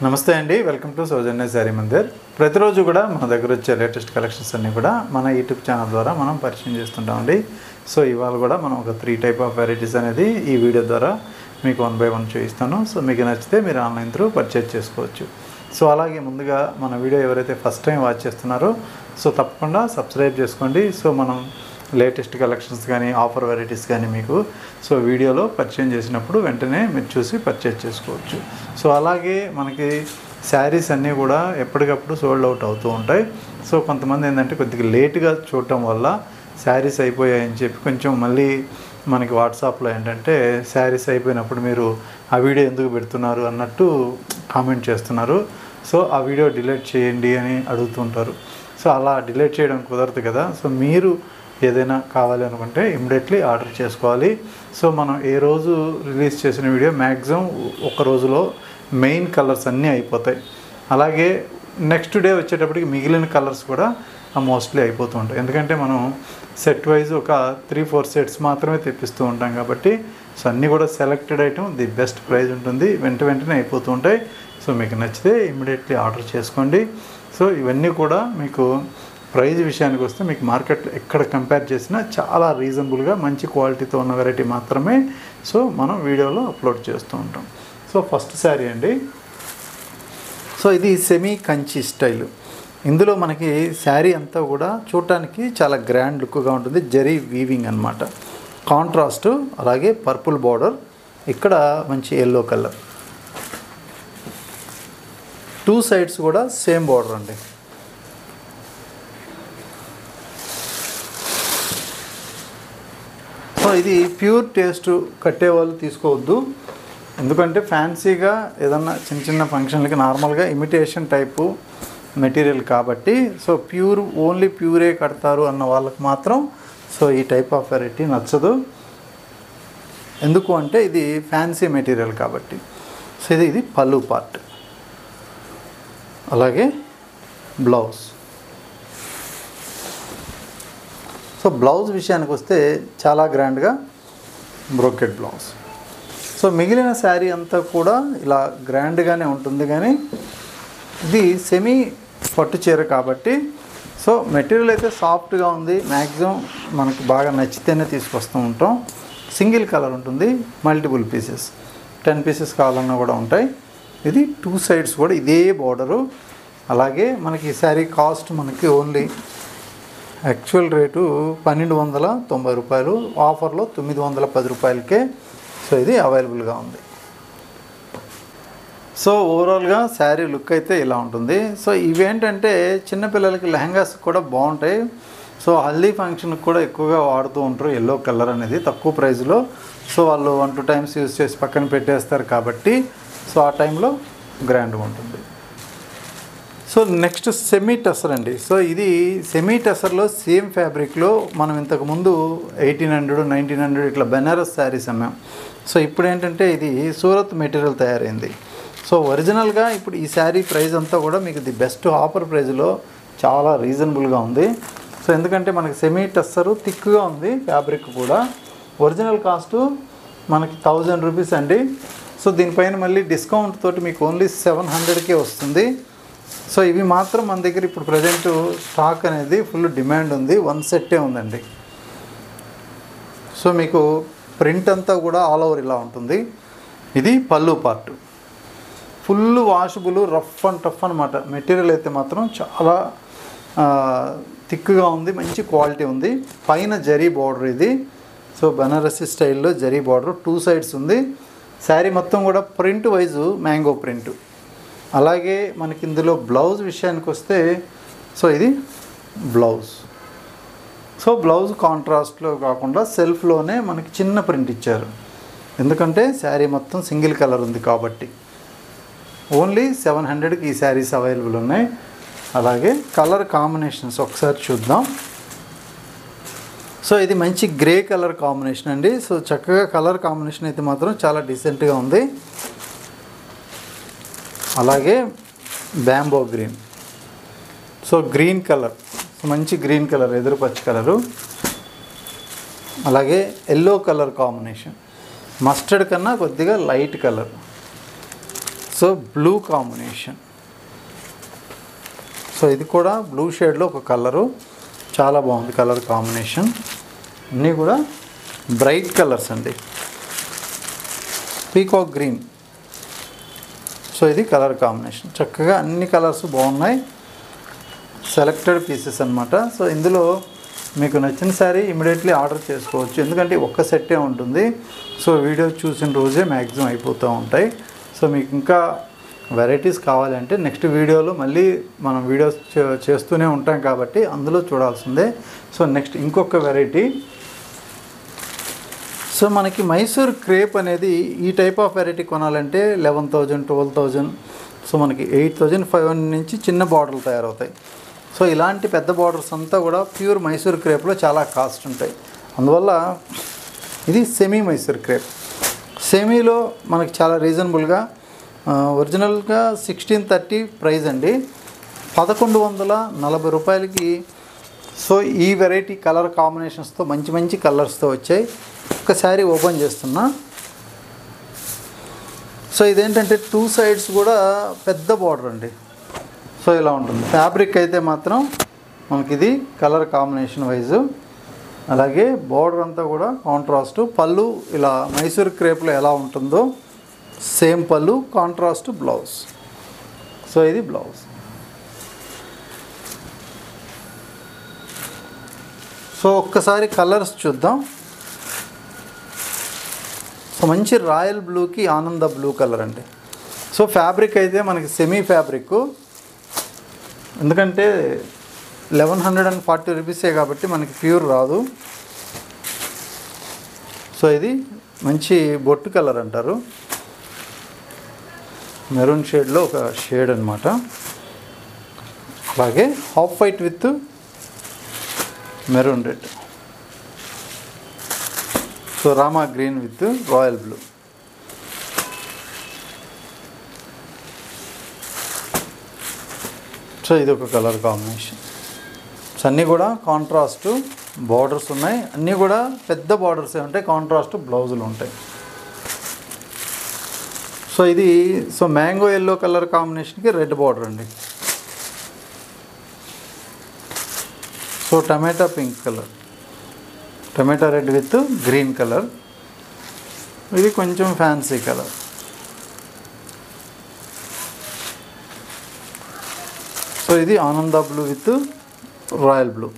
నమస్తే అండి, welcome to సౌజన్య శారీ మందిర్. ప్రతిరోజు కూడా మన దగ్గర వచ్చే లేటెస్ట్ కలెక్షన్స్ అన్నీ కూడా మన యూట్యూబ్ ఛానల్ ద్వారా మనం పరిచయం చేస్తుంటామండి. సో ఇవాళ కూడా మనం ఒక 3 టైప్ ఆఫ్ వెరైటీస్ అనేది ఈ వీడియో ద్వారా మీకు 1 by 1 చూపిస్తాను. సో మీకు నచ్చితే మీరు ఆన్లైన్ త్రూ పర్చేజ్ చేసుకోవచ్చు. సో అలాగే ముందుగా మన వీడియో ఎవరైతే ఫస్ట్ టైం వాచ్ చేస్తున్నారో సో తప్పకుండా సబ్స్క్రైబ్ చేసుకోండి. సో మనం లేటెస్ట్ కలెక్షన్స్ కానీ ఆఫర్ వెరైటీస్ కానీ మీకు సో వీడియోలో పరిచయం చేసినప్పుడు వెంటనే మీరు చూసి పర్చేజ్ చేసుకోవచ్చు. సో అలాగే మనకి శారీస్ అన్నీ కూడా ఎప్పటికప్పుడు సోల్డ్ అవుట్ అవుతూ ఉంటాయి. సో కొంతమంది ఏంటంటే కొద్దిగా లేట్గా చూడటం వల్ల శారీస్ అయిపోయాయని చెప్పి కొంచెం మళ్ళీ మనకి వాట్సాప్లో ఏంటంటే శారీస్ అయిపోయినప్పుడు మీరు ఆ వీడియో ఎందుకు పెడుతున్నారు అన్నట్టు కామెంట్ చేస్తున్నారు. సో ఆ వీడియో డిలీట్ చేయండి అని అడుగుతుంటారు. సో అలా డిలీట్ చేయడం కుదరదు కదా. సో మీరు ఏదైనా కావాలి అనుకుంటే ఇమ్మీడియట్లీ ఆర్డర్ చేసుకోవాలి. సో మనం ఏ రోజు రిలీజ్ చేసిన వీడియో మ్యాక్సిమం ఒక రోజులో మెయిన్ కలర్స్ అన్నీ అయిపోతాయి. అలాగే నెక్స్ట్ డే వచ్చేటప్పటికి మిగిలిన కలర్స్ కూడా మోస్ట్లీ అయిపోతూ ఉంటాయి. ఎందుకంటే మనం సెట్ వైజ్ ఒక 3-4 సెట్స్ మాత్రమే తెప్పిస్తూ ఉంటాం కాబట్టి సో అన్నీ కూడా selected item the best price ఉంటుంది, వెంటనే అయిపోతూ ఉంటాయి. సో మీకు నచ్చితే ఇమ్మీడియట్లీ ఆర్డర్ చేసుకోండి. సో ఇవన్నీ కూడా మీకు ప్రైజ్ విషయానికి వస్తే మీకు మార్కెట్లో ఎక్కడ కంపేర్ చేసినా చాలా రీజనబుల్గా మంచి క్వాలిటీతో ఉన్న వెరైటీ మాత్రమే సో మనం వీడియోలో అప్లోడ్ చేస్తూ ఉంటాం. సో ఫస్ట్ శారీ అండి. సో ఇది సెమీ కంచి స్టైల్. ఇందులో మనకి శారీ అంతా కూడా చూడటానికి చాలా గ్రాండ్ లుక్గా ఉంటుంది. జరీ వీవింగ్ అన్నమాట. కాంట్రాస్ట్, అలాగే పర్పుల్ బార్డర్, ఇక్కడ మంచి ఎల్లో కలర్, 2 సైడ్స్ కూడా సేమ్ బార్డర్ అండి. సో ఇది ప్యూర్ టేస్ట్ కట్టే వాళ్ళు తీసుకోవద్దు, ఎందుకంటే ఫ్యాన్సీగా ఏదన్నా చిన్న చిన్న ఫంక్షన్లకి నార్మల్గా ఇమిటేషన్ టైపు మెటీరియల్ కాబట్టి సో ఓన్లీ ప్యూరే కడతారు అన్న వాళ్ళకి మాత్రం సో ఈ టైప్ ఆఫ్ వెరైటీ నచ్చదు. ఎందుకు అంటే ఇది ఫ్యాన్సీ మెటీరియల్ కాబట్టి. సో ఇది పళ్ళు పార్ట్, అలాగే బ్లౌజ్. సో బ్లౌజ్ విషయానికి వస్తే చాలా గ్రాండ్గా బ్రోకెట్ బ్లౌజ్. సో మిగిలిన శారీ అంతా కూడా ఇలా గ్రాండ్గానే ఉంటుంది, కానీ ఇది సెమీ పట్టు చీర కాబట్టి సో మెటీరియల్ అయితే సాఫ్ట్గా ఉంది. మ్యాక్సిమం మనకు బాగా నచ్చితేనే తీసుకొస్తూ ఉంటాం. సింగిల్ కలర్ ఉంటుంది, మల్టిపుల్ పీసెస్, 10 పీసెస్ కావాలన్నా కూడా ఉంటాయి. ఇది 2 సైడ్స్ కూడా ఇదే బార్డరు. అలాగే మనకి ఈ శారీ కాస్ట్ మనకి ఓన్లీ యాక్చువల్ రేటు 1290 రూపాయలు, ఆఫర్లో 910 రూపాయలకే సో ఇది అవైలబుల్గా ఉంది. సో ఓవరాల్గా శారీ లుక్ అయితే ఇలా ఉంటుంది. సో ఇవేంటంటే చిన్నపిల్లలకి లెహంగాస్ కూడా బాగుంటాయి. సో హల్దీ ఫంక్షన్కి కూడా ఎక్కువగా వాడుతూ ఉంటారు ఎల్లో కలర్ అనేది తక్కువ ప్రైస్లో. సో వాళ్ళు 1-2 టైమ్స్ యూజ్ చేసి పక్కన పెట్టేస్తారు కాబట్టి సో ఆ టైంలో గ్రాండ్గా ఉంటుంది. సో నెక్స్ట్ సెమీ టసర్ అండి. సో ఇది సెమీ టసర్లో సేమ్ ఫ్యాబ్రిక్లో మనం ఇంతకుముందు 1800, 1900 ఇట్లా బెనారస్ శారీస్ అమ్మాం. సో ఇప్పుడు ఏంటంటే ఇది సూరత్ మెటీరియల్ తయారైంది. సో ఒరిజినల్గా ఇప్పుడు ఈ శారీ ప్రైస్ అంతా కూడా మీకు ది బెస్ట్ ఆఫర్ ప్రైస్లో చాలా రీజనబుల్గా ఉంది. సో ఎందుకంటే మనకి సెమీ టస్సరు థిక్గా ఉంది, ఫ్యాబ్రిక్ కూడా. ఒరిజినల్ కాస్టు మనకి 1000 రూపీస్ అండి. సో దీనిపైన మళ్ళీ డిస్కౌంట్ తోటి మీకు ఓన్లీ 700కే వస్తుంది. సో ఇవి మాత్రం మన దగ్గర ఇప్పుడు ప్రజెంట్ స్టాక్ అనేది ఫుల్ డిమాండ్ ఉంది, 1 సెట్టే ఉందండి. సో మీకు ప్రింట్ అంతా కూడా ఆల్ ఓవర్ ఇలా ఉంటుంది. ఇది పళ్ళు part, full washable, rough and tough అనమాట. మెటీరియల్ అయితే మాత్రం చాలా థిక్గా ఉంది, మంచి క్వాలిటీ ఉంది. పైన జరీ బార్డర్ ఇది. సో బనారసి స్టైల్లో జరీ బార్డర్ 2 సైడ్స్ ఉంది. శారీ మొత్తం కూడా ప్రింట్ వైజు మ్యాంగో ప్రింట్. అలాగే మనకి ఇందులో బ్లౌజ్ విషయానికి వస్తే సో ఇది బ్లౌజ్. సో బ్లౌజ్ కాంట్రాస్ట్లో కాకుండా సెల్ఫ్లోనే మనకి చిన్న ప్రింట్ ఇచ్చారు, ఎందుకంటే శారీ మొత్తం సింగిల్ కలర్ ఉంది కాబట్టి. ఓన్లీ 700కి ఈ శారీస్ అవైలబుల్ ఉన్నాయి. అలాగే కలర్ కాంబినేషన్స్ ఒకసారి చూద్దాం. సో ఇది మంచి గ్రే కలర్ కాంబినేషన్ అండి. సో చక్కగా కలర్ కాంబినేషన్ అయితే మాత్రం చాలా డీసెంట్గా ఉంది. అలాగే bamboo green, so green colour, మంచి గ్రీన్ కలర్, ఎదురు పచ్చి కలరు. అలాగే ఎల్లో కలర్ కాంబినేషన్, మస్టర్డ్ కన్నా కొద్దిగా light colour. So blue combination. So ఇది కూడా బ్లూ షేడ్లో ఒక కలరు, చాలా బాగుంది కలర్ కాంబినేషన్. అన్నీ కూడా బ్రైట్ కలర్స్ అండి. Peacock green. సో ఇది కలర్ కాంబినేషన్. చక్కగా అన్ని కలర్స్ బాగున్నాయి. సెలెక్టెడ్ పీసెస్ అనమాట. సో ఇందులో మీకు నచ్చిన శారీ ఇమీడియట్లీ ఆర్డర్ చేసుకోవచ్చు, ఎందుకంటే ఒక్క సెట్టే ఉంటుంది. సో వీడియో చూసిన రోజే మ్యాక్సిమం అయిపోతూ ఉంటాయి. సో మీకు ఇంకా వెరైటీస్ కావాలంటే నెక్స్ట్ వీడియోలో మళ్ళీ మనం వీడియోస్ చేస్తూనే ఉంటాం కాబట్టి అందులో చూడాల్సిందే. సో నెక్స్ట్ ఇంకొక వెరైటీ. సో మనకి మైసూర్ క్రేప్ అనేది ఈ టైప్ ఆఫ్ వెరైటీ కొనాలంటే 11,000 12,000, సో మనకి 8,500 నుంచి చిన్న బార్డర్లు తయారవుతాయి. సో ఇలాంటి పెద్ద బార్డర్స్ అంతా కూడా ప్యూర్ మైసూర్ క్రేప్లో చాలా కాస్ట్ ఉంటాయి. అందువల్ల ఇది సెమీ మైసూర్ క్రేప్. సెమీలో మనకి చాలా రీజనబుల్గా, ఒరిజినల్గా 1630 ప్రైస్ అండి, 1140 రూపాయలకి. సో ఈ వెరైటీ కలర్ కాంబినేషన్స్తో మంచి మంచి కలర్స్తో వచ్చాయి. ఒకసారి ఓపెన్ చేస్తున్నా. సో ఇదేంటంటే 2 సైడ్స్ కూడా పెద్ద బార్డర్ అండి. సో ఇలా ఉంటుంది. ఫ్యాబ్రిక్ అయితే మాత్రం మనకి ఇది కలర్ కాంబినేషన్ వైజు, అలాగే బార్డర్ అంతా కూడా కాంట్రాస్ట్. పళ్ళు ఇలా మైసూర్ క్రేప్లో ఎలా ఉంటుందో సేమ్ పళ్ళు, కాంట్రాస్ట్ బ్లౌజ్. సో ఇది బ్లౌజ్. సో ఒక్కసారి కలర్స్ చూద్దాం. సో మంచి రాయల్ బ్లూకి ఆనంద బ్లూ కలర్ అండి. సో ఫ్యాబ్రిక్ అయితే మనకి సెమీ ఫ్యాబ్రిక్, ఎందుకంటే 1140 రూపీసే కాబట్టి మనకి ప్యూర్ రాదు. సో ఇది మంచి బొట్టు కలర్ అంటారు, మెరూన్ షేడ్లో ఒక షేడ్ అనమాట. అలాగే half white with maroon red. So Rama green with royal blue. So ఇది ఒక కలర్ కాంబినేషన్. సో అన్నీ కూడా కాంట్రాస్ట్ బార్డర్స్ ఉన్నాయి, అన్నీ కూడా పెద్ద బార్డర్స్ ఉంటాయి, కాంట్రాస్ట్ బ్లౌజులు ఉంటాయి. సో ఇది సో మ్యాంగో ఎల్లో కలర్ కాంబినేషన్కి రెడ్ బార్డర్ అండి. So tomato pink colour, tomato red with green colour. ఇది కొంచెం ఫ్యాన్సీ కలర్. సో ఇది ఆనంద blue with royal blue.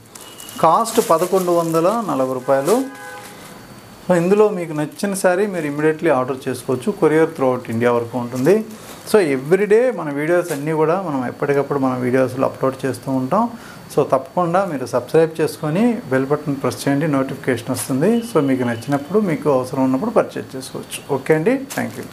Cost 1140 రూపాయలు. సో ఇందులో మీకు నచ్చిన శారీ మీరు ఇమీడియట్లీ ఆర్డర్ చేసుకోవచ్చు. కొరియర్ త్రూ అవుట్ ఇండియా వరకు ఉంటుంది. సో ఎవ్రీడే మన వీడియోస్ అన్నీ కూడా మనం ఎప్పటికప్పుడు మన వీడియోస్లో అప్లోడ్ చేస్తూ ఉంటాం. సో తప్పకుండా మీరు సబ్స్క్రైబ్ చేసుకొని బెల్ బటన్ ప్రెస్ చేయండి, నోటిఫికేషన్ వస్తుంది. సో మీకు నచ్చినప్పుడు, మీకు అవసరం ఉన్నప్పుడు పర్చేజ్ చేసుకోవచ్చు. ఓకే అండి, థ్యాంక్ యూ.